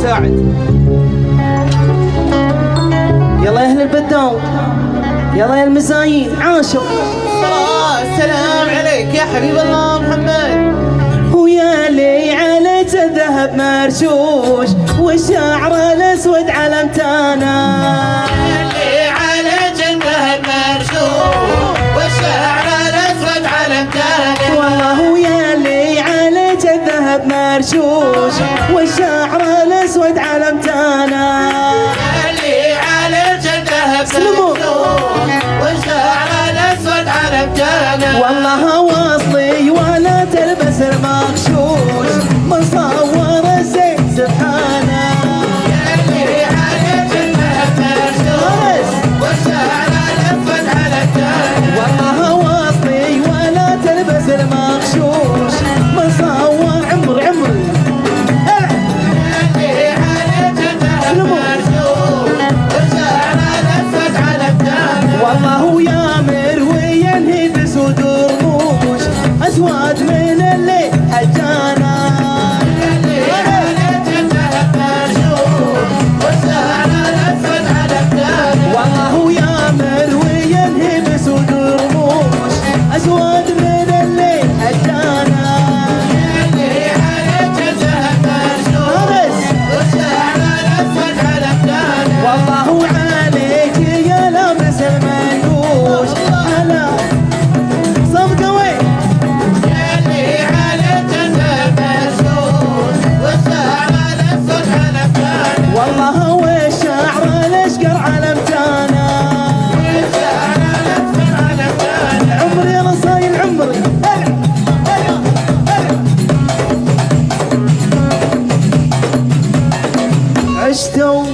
ساعد. يلا يا اهل البداو، يلا يا المزايين، عاشوا. السلام عليك يا حبيب الله محمد. ويا لي عليك الذهب مرشوش والشعر الاسود علمتانا. يا لي عليك الذهب مرشوش والشعر الاسود علمتانا. والله ويا لي عليك الذهب مرشوش والشعر الاسود علمتانا. يا لي عليك الذهب مرشوش والشعر الاسود علمتانا. والله واصلي ولا تلبس المغشوش مصور الزين سبحانه. يا لي عليك الذهب مرشوش والشعر الاسود علمتانا. والله واصلي ولا تلبس المغشوش مصور عمري عمري. يا لي عليك الذهب مرشوش والشعر الاسود علمتانا. والله ويامر وينهي بصدور رموش اسود من الليل حجانا. والله ويامر وينهي بصدور رموش اسود من الليل حجانا. والله وعليك يا لابس المنوش هلا صفقة وين. والله والشعر الاشقر علمتانا. عمري انا صايل عمري. عشتوا